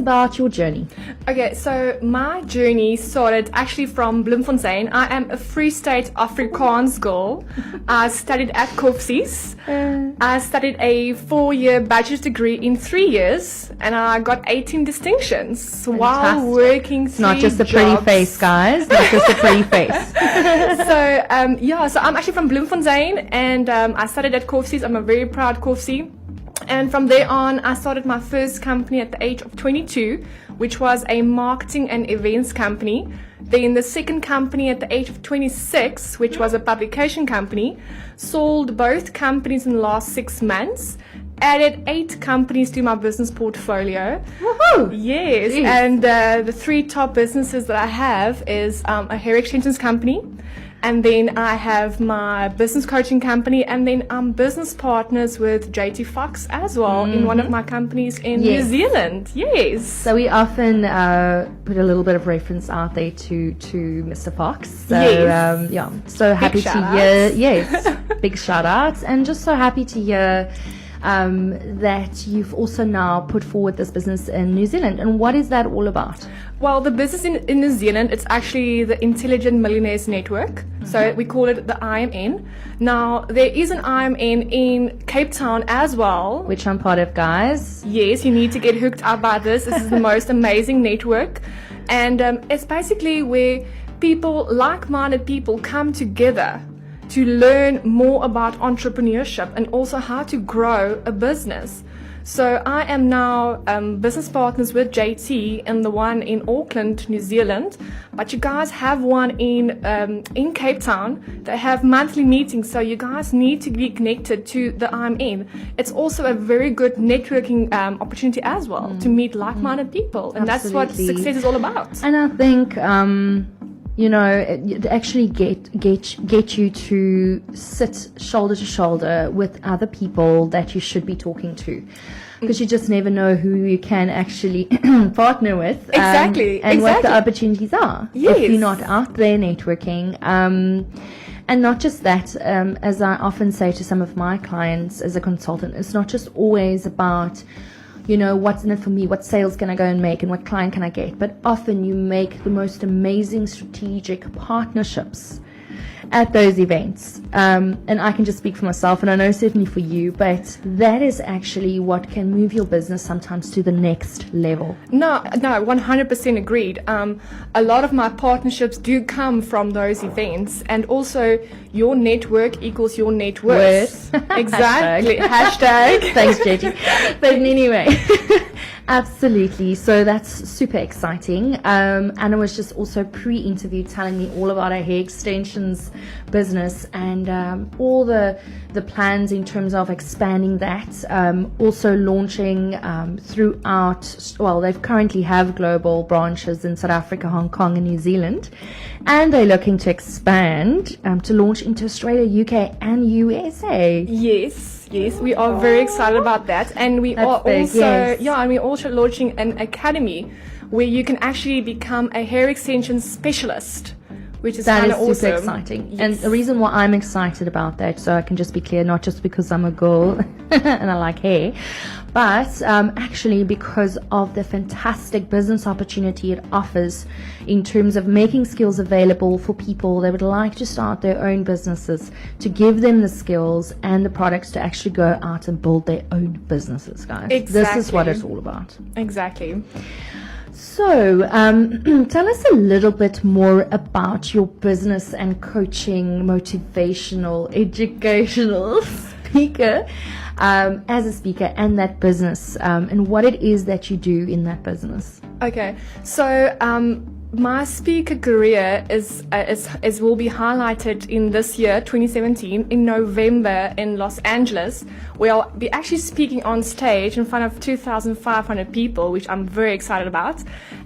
about your journey. Okay, so my journey started actually from Bloemfontein. I am a Free State Afrikaans girl. I studied at Koffsies. I studied a 4-year bachelor's degree in 3 years, and I got 18 distinctions while working 3 Not just a pretty jobs. face, guys. Not just a pretty face. So I'm actually from Bloemfontein, and I studied at Koffsies. I'm a very proud Koffsie. And from there on, I started my first company at the age of 22, which was a marketing and events company. Then the second company at the age of 26, which was a publication company. Sold both companies in the last 6 months. Added 8 companies to my business portfolio. Woohoo! Yes, Jeez. and the 3 top businesses that I have is a hair extensions company. And then I have my business coaching company, and then I'm business partners with JT Fox as well in one of my companies in New Zealand. Yes. So we often put a little bit of reference out there to Mr. Fox. So Yes. so happy to hear. Yes, big shout outs, and just so happy to hear that you've also now put forward this business in New Zealand. And what is that all about? Well, the business in New Zealand, it's actually the Intelligent Millionaires Network. So we call it the IMN. Now, there is an IMN in Cape Town as well. Which I'm part of, guys. Yes, you need to get hooked up by this. This is the most amazing network. And it's basically where people, like-minded people, come together to learn more about entrepreneurship and also how to grow a business. So I am now business partners with JT and the one in Auckland, New Zealand. But you guys have one in Cape Town. They have monthly meetings, so you guys need to be connected to the IMN. It's also a very good networking opportunity as well to meet like-minded people, and that's what success is all about. And I think it actually get you to sit shoulder to shoulder with other people that you should be talking to, because you just never know who you can actually partner with. And what the opportunities are if you're not out there networking. And not just that, as I often say to some of my clients as a consultant, it's not just always about what's in it for me, what sales can I go and make, and what client can I get. But often you make the most amazing strategic partnerships at those events. And I can just speak for myself, and I know certainly for you, but that is actually what can move your business sometimes to the next level. No, 100% agreed. A lot of my partnerships do come from those events, and also your network equals your net worth. Exactly. Hashtag. Thanks, JT. But anyway, absolutely. So that's super exciting. Anna was just also pre-interview telling me all about our hair extensions business and all the plans in terms of expanding that. Also launching throughout. Well, they currently have global branches in South Africa, Hong Kong, and New Zealand, and they're looking to expand to launch into Australia, UK, and USA. Yes, we are very excited about that, and we are also launching an academy where you can actually become a hair extension specialist, which is kind of awesome. Super exciting. Yes. And the reason why I'm excited about that, so I can just be clear, not just because I'm a girl and I like hair, but actually because of the fantastic business opportunity it offers in terms of making skills available for people that would like to start their own businesses, to give them the skills and the products to actually go out and build their own businesses, guys. Exactly. This is what it's all about. Exactly. So, tell us a little bit more about your business and coaching, motivational, educational speaker, as a speaker, and that business, and what it is that you do in that business. Okay, so my speaker career is will be highlighted in this year, 2017, in November in Los Angeles, where I'll be actually speaking on stage in front of 2,500 people, which I'm very excited about.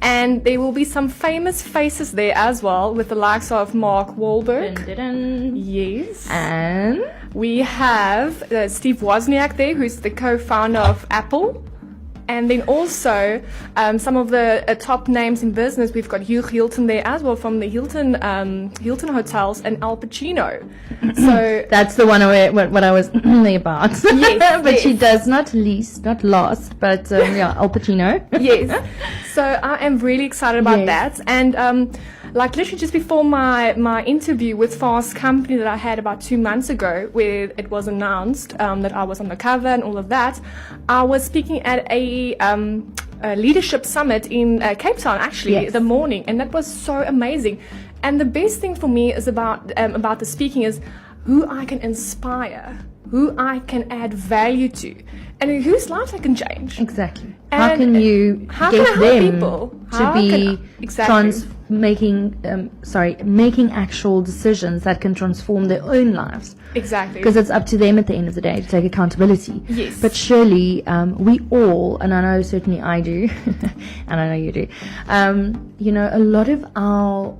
And there will be some famous faces there as well, with the likes of Mark Wahlberg. Dun, dun, dun. Yes. And we have Steve Wozniak there, who's the co-founder of Apple. And then also some of the top names in business. We've got Hugh Hilton there as well from the Hilton Hotels and Al Pacino. So that's the one what I was about. Yes, but yes. she does not last, but Al Pacino. Yes. So I am really excited about Yes. that. And like literally just before my interview with Fast Company that I had about 2 months ago, where it was announced that I was on the cover and all of that, I was speaking at a leadership summit in Cape Town, actually, Yes. the morning, and that was so amazing. And the best thing for me is about the speaking is who I can inspire, who I can add value to, and whose lives I can change. Exactly. And how can you how get can I help them people? to How be can I- Exactly. making actual decisions that can transform their own lives? Exactly. Because it's up to them at the end of the day to take accountability. Yes. But surely we all, and I know certainly I do, and I know you do, a lot of our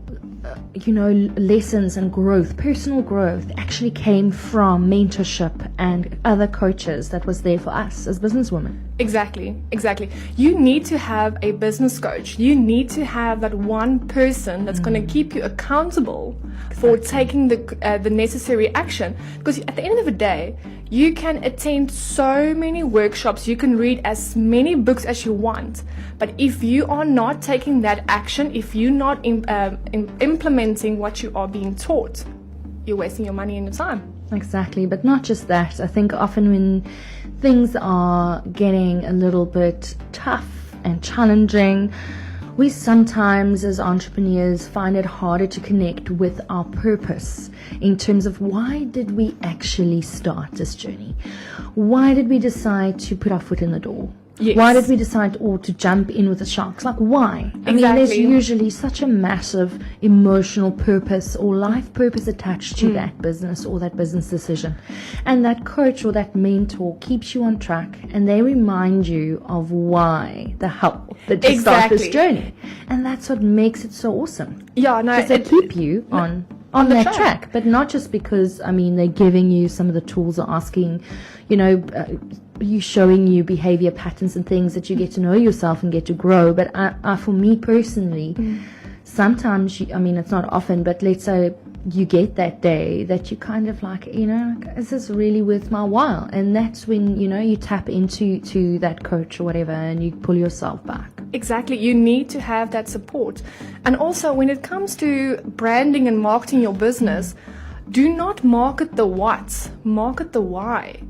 lessons and growth, personal growth, actually came from mentorship and other coaches that was there for us as businesswomen. Exactly. You need to have a business coach. You need to have that one person that's going to keep you accountable for taking the necessary action. Because at the end of the day, you can attend so many workshops, you can read as many books as you want, but if you are not taking that action, if you're not implementing what you are being taught, you're wasting your money and your time. Exactly, but not just that. I think often when things are getting a little bit tough and challenging, we sometimes as entrepreneurs find it harder to connect with our purpose in terms of why did we actually start this journey? Why did we decide to put our foot in the door? Yes. Why did we decide to jump in with the sharks? Like, why? I mean, there's Exactly. usually such a massive emotional purpose or life purpose attached to that business or that business decision. And that coach or that mentor keeps you on track, and they remind you of why, the help that to start this Exactly. journey. And that's what makes it so awesome. Yeah, no, Because they keep you on the that track. track, but not just because, I mean, they're giving you some of the tools, or asking, you showing you behavior patterns and things that you get to know yourself and get to grow. But for me personally, sometimes, it's not often, but let's say you get that day that you kind of like, is this really worth my while? And that's when, you tap into that coach or whatever, and you pull yourself back. Exactly. You need to have that support. And also, when it comes to branding and marketing your business, do not market the what, market the why.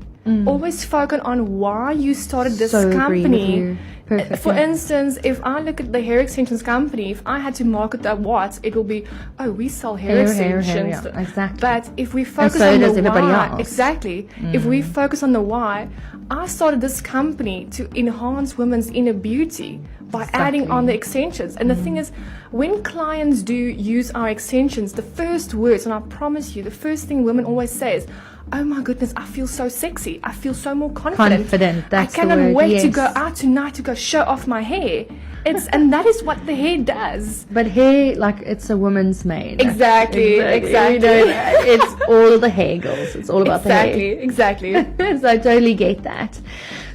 Always focus on why you started this So agree with company. you. Perfect, For yeah. instance, if I look at the hair extensions company, if I had to market that what, it will be, oh, we sell hair Hair, extensions. yeah, exactly. But if we focus so on does the everybody why, else. exactly. If we focus on the why, I started this company to enhance women's inner beauty by adding on the extensions. And the thing is, when clients do use our extensions, the first words, and I promise you, the first thing women always say is, oh my goodness, I feel so sexy. I feel so more confident. That's I cannot the word, wait to yes. go out tonight to go show off my hair. And that is what the hair does. But hair, like, it's a woman's mane. Exactly. It's all the hair, girls. It's all about the hair. Exactly. So I totally get that.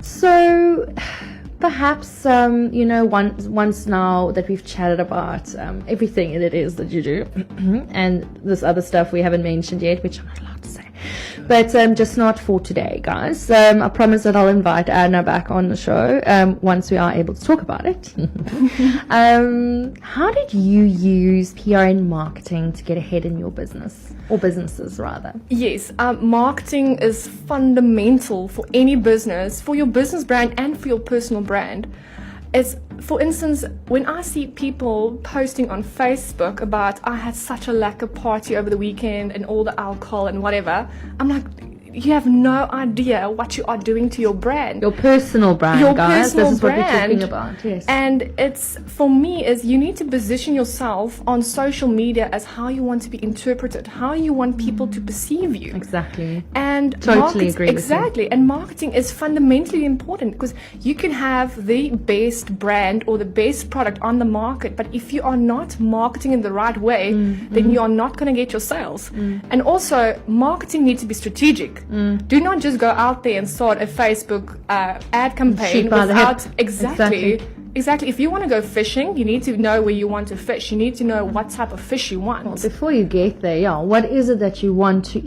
So perhaps, once now that we've chatted about everything it is that you do, and this other stuff we haven't mentioned yet, which I'm not allowed to say, but just not for today, guys. I promise that I'll invite Erna back on the show once we are able to talk about it. How did you use PR and marketing to get ahead in your business, or businesses rather? Yes, marketing is fundamental for any business, for your business brand and for your personal brand. It's, for instance, when I see people posting on Facebook about, I had such a lacquer party over the weekend and all the alcohol and whatever, I'm like, you have no idea what you are doing to your brand. Your personal brand, Your guys. personal This is what we're brand. talking about. Yes. And it's, for me, is you need to position yourself on social media as how you want to be interpreted, how you want people to perceive you. Exactly. And Totally agree with you. exactly. And marketing is fundamentally important, because you can have the best brand or the best product on the market, but if you are not marketing in the right way, then you are not going to get your sales. And also, marketing needs to be strategic. Do not just go out there and start a Facebook ad campaign Shoot by the hip. without Exactly. If you want to go fishing, you need to know where you want to fish. You need to know what type of fish you want. Well, before you get there, what is it that you want to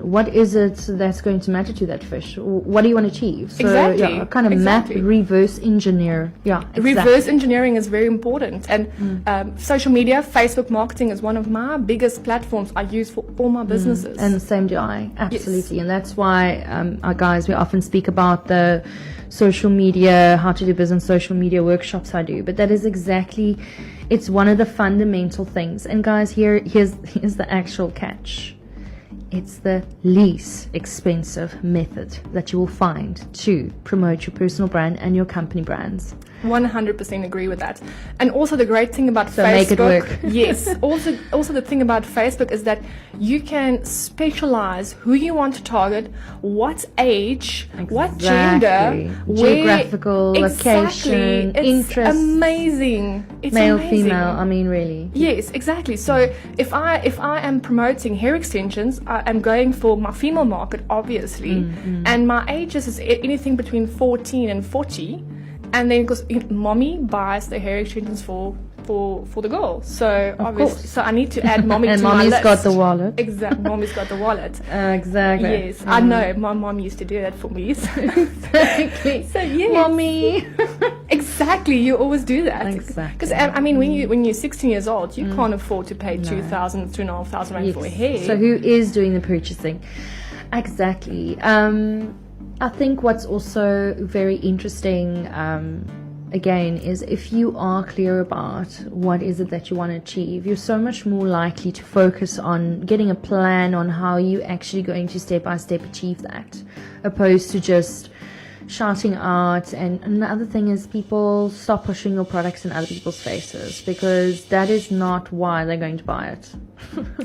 what is it that's going to matter to that fish? What do you want to achieve? So, kind of map, reverse engineer. Reverse engineering is very important. And social media, Facebook marketing is one of my biggest platforms I use for all my businesses. And the same do I, absolutely. Yes. And that's why, our guys, we often speak about the social media, how to do business social media workshops I do, but that is exactly, it's one of the fundamental things. And guys, here's the actual catch. It's the least expensive method that you will find to promote your personal brand and your company brands. 100% agree with that. And also the great thing about so Facebook, make it work. Yes. Also the thing about Facebook is that you can specialize who you want to target, what age, what gender, geographical location, interest. Amazing. It's male, amazing. female. I mean, really. Yes, exactly. So if I am promoting hair extensions, I am going for my female market, obviously, and my ages is anything between 14 and 40. And then because mommy buys the hair extensions for the girl, so obviously, so I need to add mommy and to my list. And mommy's got the wallet. Exactly, mommy's got the wallet. Exactly. Yes, I know. My mom used to do that for me. So. Exactly. So yes, mommy. Exactly, you always do that. Exactly. Because I mean, when you're 16 years old, you can't afford to pay 2,500 rand for a hair. So who is doing the purchasing? Exactly. I think what's also very interesting, again, is if you are clear about what is it that you want to achieve, you're so much more likely to focus on getting a plan on how you actually going to step by step achieve that, opposed to just shouting out. And another thing is people stop pushing your products in other people's faces, because that is not why they're going to buy it.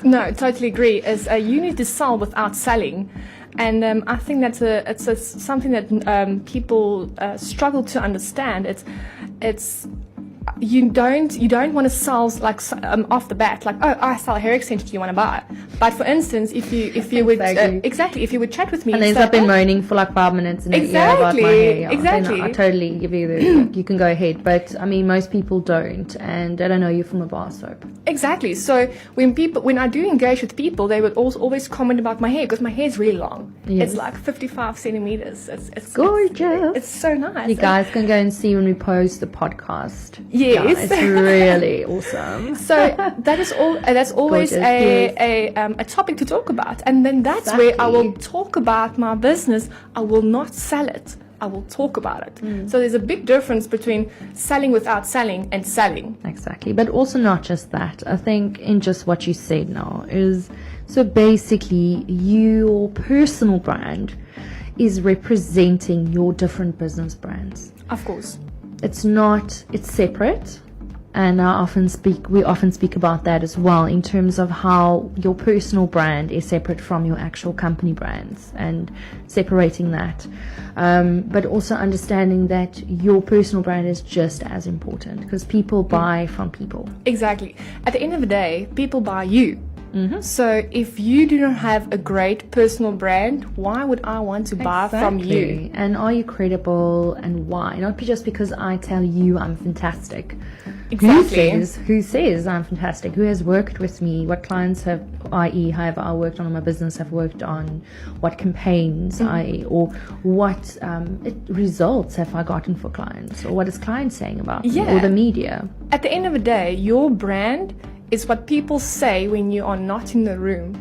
No, totally agree. You need to sell without selling. And I think it's something that people struggle to understand. It's you don't want to sell like off the bat, like, oh, I sell a hair extension, do you want to buy it? But for instance, if you would if you would chat with me and then I've been moaning for like 5 minutes in your ear about my hair, exactly, I totally give you the you can go ahead. But I mean, most people don't, and they don't know you from a bar soap. Exactly. So when I do engage with people, they would also always comment about my hair, because my hair is really long. Yes. It's like 55 centimeters. It's gorgeous. It's so nice. You guys can go and see when we post the podcast. Yes. Yeah, it's really awesome. So that's always a topic to talk about, and then that's where I will talk about my business. I will not sell it. I will talk about it. So there's a big difference between selling without selling and selling. Exactly. But also not just that. I think in just what you said now is, so basically your personal brand is representing your different business brands. Of course. It's separate. And we often speak about that as well, in terms of how your personal brand is separate from your actual company brands, and separating that. But also understanding that your personal brand is just as important, because people buy from people. Exactly. At the end of the day, people buy you. Mm-hmm. So if you do not have a great personal brand, why would I want to buy from you? And are you credible, and why? Not just because I tell you I'm fantastic. Exactly. Who says I'm fantastic? Who has worked with me? What clients have, i.e., however I worked on my business, have worked on? What campaigns, i.e., or what results have I gotten for clients? Or what is clients saying about me? Or the media? At the end of the day, your brand is what people say when you are not in the room.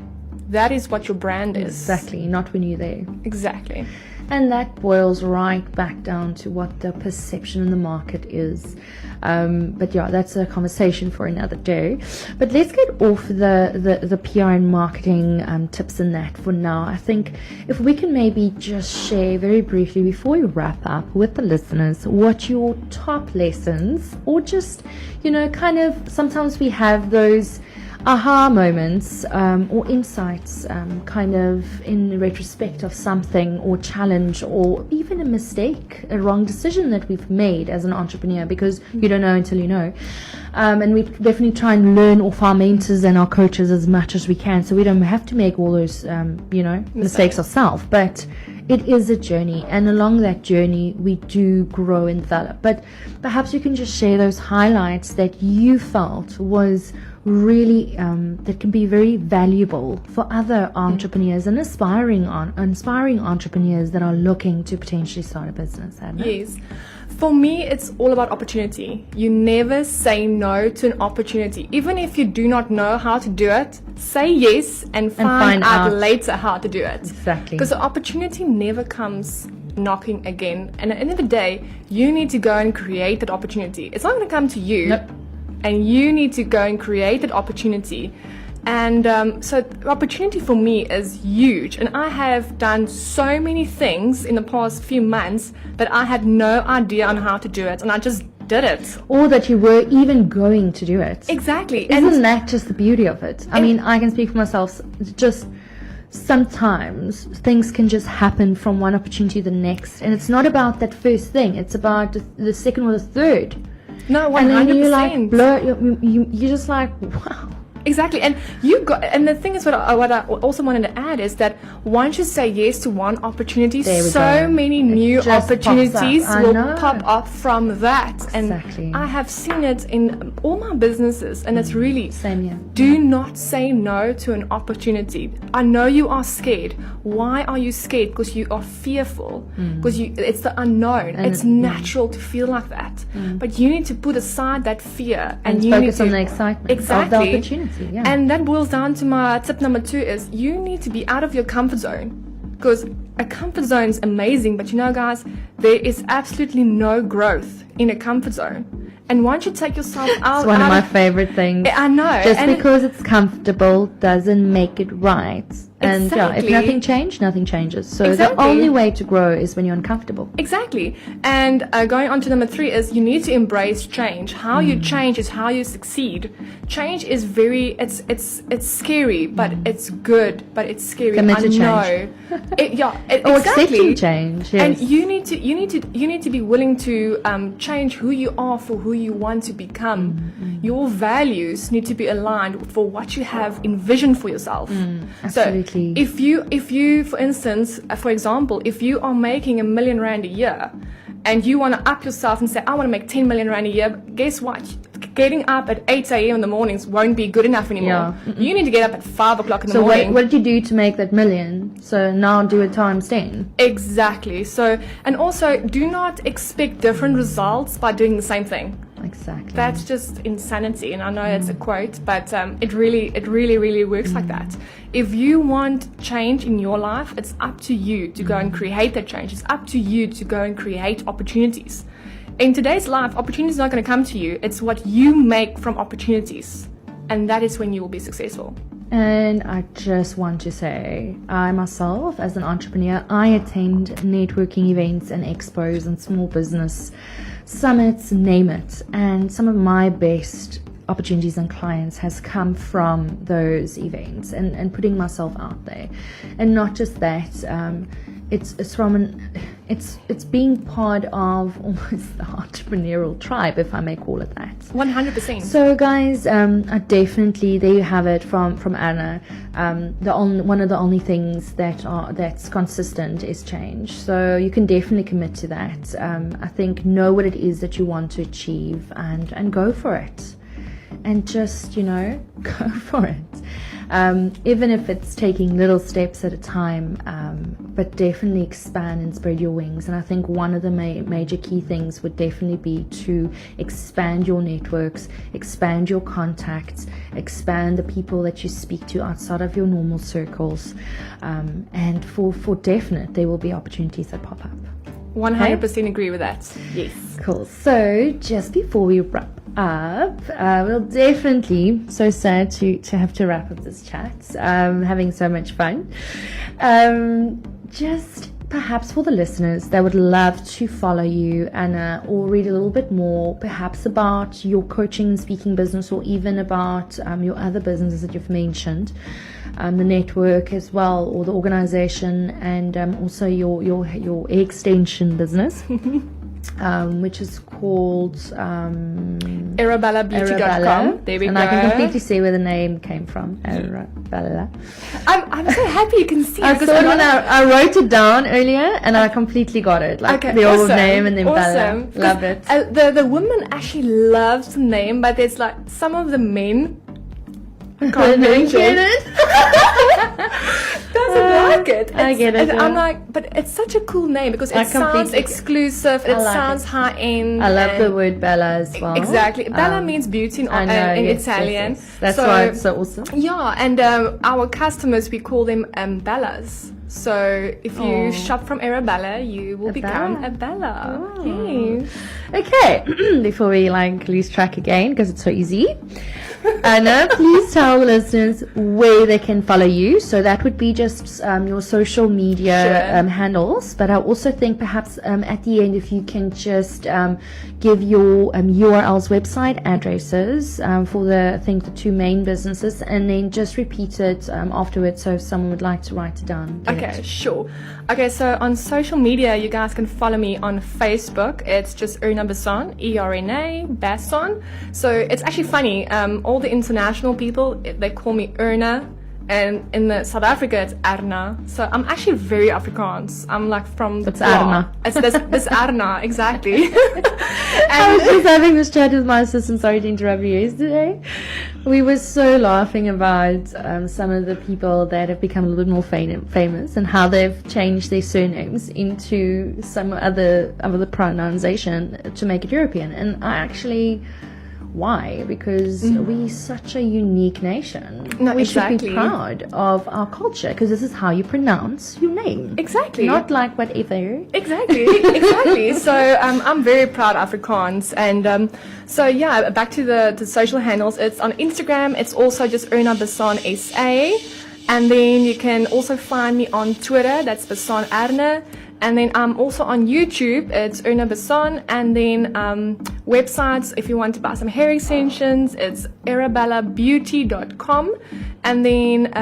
That is what your brand is. Exactly, not when you're there. Exactly. And that boils right back down to what the perception in the market is. But yeah, that's a conversation for another day. But let's get off the PR and marketing tips and that for now. I think if we can maybe just share very briefly before we wrap up with the listeners what your top lessons, or just, kind of, sometimes we have those aha moments or insights kind of in retrospect of something or challenge or even a mistake, a wrong decision that we've made as an entrepreneur, because you don't know until you know. And we definitely try and learn off our mentors and our coaches as much as we can, so we don't have to make all those mistakes ourselves. But it is a journey, and along that journey we do grow and develop. But perhaps you can just share those highlights that you felt was really that can be very valuable for other entrepreneurs and aspiring entrepreneurs that are looking to potentially start a business. Erna? Yes. For me, it's all about opportunity. You never say no to an opportunity. Even if you do not know how to do it, say yes and find out later how to do it. Exactly. Because the opportunity never comes knocking again. And at the end of the day, you need to go and create that opportunity. It's not going to come to you. Nope. And you need to go and create that opportunity. And so the opportunity for me is huge. And I have done so many things in the past few months that I had no idea on how to do it. And I just did it. Or that you were even going to do it. Exactly. Isn't that just the beauty of it? I mean, I can speak for myself. Just sometimes things can just happen from one opportunity to the next. And it's not about that first thing. It's about the second or the third. No, 100%. And then you're like, you're just like, wow. Exactly, and the thing is, what I also wanted to add is that once you say yes to one opportunity, so many new opportunities will pop up from that. Exactly. And I have seen it in all my businesses, and it's really same here. Do not say no to an opportunity. I know you are scared. Why are you scared? Because you are fearful. Because it's the unknown. And it's natural to feel like that. But you need to put aside that fear and you focus need on the excitement of the opportunity. Yeah. And that boils down to my tip number 2 is you need to be out of your comfort zone, because a comfort zone is amazing, but you know, guys, there is absolutely no growth in a comfort zone. And once you take yourself out, it's one of my favorite things. I know. Just because it's comfortable doesn't make it right. And if nothing changes. So the only way to grow is when you're uncomfortable. Exactly. And going on to number 3 is you need to embrace change. How you change is how you succeed. Change is it's scary, but it's good, but it's scary. Commit to change. Or accepting change. Yes. And you need to be willing to change who you are for who you want to become. Your values need to be aligned for what you have envisioned for yourself. Absolutely. So if you, for instance, for example, if you are making R1 million a year and you want to up yourself and say, I want to make 10 million rand a year, guess what? Getting up at 8 a.m. in the mornings won't be good enough anymore. You need to get up at 5 o'clock in the morning. So what did you do to make that million? So now do it times 10. Exactly. So, and also do not expect different results by doing the same thing. Exactly. That's just insanity, and I know it's a quote, but it really works like that. If you want change in your life, it's up to you to go and create that change. It's up to you to go and create opportunities. In today's life, opportunities are not going to come to you. It's what you make from opportunities, and that is when you will be successful. And I just want to say, I myself, as an entrepreneur, I attend networking events and expos and small business summits, name it. And some of my best opportunities and clients has come from those events and putting myself out there. And not just that, it's being part of almost the entrepreneurial tribe, if I may call it that. 100%. So guys, I definitely, there you have it from Erna. One of the only things that's consistent is change. So you can definitely commit to that. I think know what it is that you want to achieve and go for it. And just, go for it. Even if it's taking little steps at a time, but definitely expand and spread your wings. And I think one of the major key things would definitely be to expand your networks, expand your contacts, expand the people that you speak to outside of your normal circles. And for definite, there will be opportunities that pop up. 100% agree with that. Yes. Cool. So just before we wrap up, we'll definitely, so sad to have to wrap up this chat, having so much fun. Just perhaps for the listeners, they would love to follow you, Anna, or read a little bit more, perhaps about your coaching and speaking business, or even about your other businesses that you've mentioned, the network as well, or the organization, and also your extension business. Which is called ArabellaBeauty.com. There we and go. I can completely see where the name came from. Arabella. I'm so happy you can see. I saw it when I wrote it down earlier, and I completely got it. Like the old name and then Bella. Love it. The women actually loves the name, but there's like some of the men can't mention it. Doesn't like it. I get it. I'm like, but it's such a cool name because it sounds exclusive. It sounds high end. I love the word Bella as well. Exactly. Bella means beauty in Italian. Yes. That's why it's so awesome. Yeah, and our customers, we call them Bellas. So if you shop from Arabella, you will become a Bella. Oh. Yes. Okay, before we lose track again, because it's so easy, Anna, please tell the listeners where they can follow you. So that would be just your social media handles, but I also think perhaps at the end, if you can just give your URLs, website addresses for the two main businesses, and then just repeat it afterwards, so if someone would like to write it down. Okay, sure. Okay, so on social media, you guys can follow me on Facebook. It's just Erna Basson, Erna Basson. So it's actually funny. All the international people, they call me Erna, and in South Africa, it's Erna. So I'm actually very Afrikaans. I'm like from the Erna. It's this Erna, exactly. I was just having this chat with my assistant, sorry to interrupt you, yesterday. We were so laughing about some of the people that have become a little bit more famous and how they've changed their surnames into some other pronunciation to make it European. And I actually... Why? Because we're such a unique nation. No, we exactly. should be proud of our culture, because this is how you pronounce your name. Exactly. Not like whatever. Exactly. So I'm very proud of Afrikaans. And so yeah, back to the social handles. It's on Instagram. It's also just Erna Basson SA. And then you can also find me on Twitter. That's Basson Erna. And then I'm also on YouTube. It's Erna Basson. And then websites, if you want to buy some hair extensions, it's ArabellaBeauty.com. And then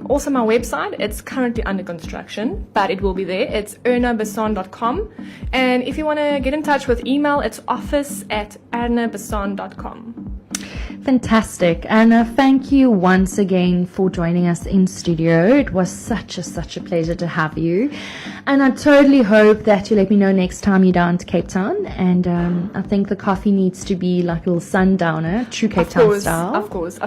also my website, it's currently under construction, but it will be there. It's ErnaBasson.com. And if you want to get in touch with email, it's office@ernabasson.com. Fantastic. Anna, thank you once again for joining us in studio. It was such a pleasure to have you. And I totally hope that you let me know next time you're down to Cape Town. And I think the coffee needs to be like a little sundowner, true Cape Town style. Of course.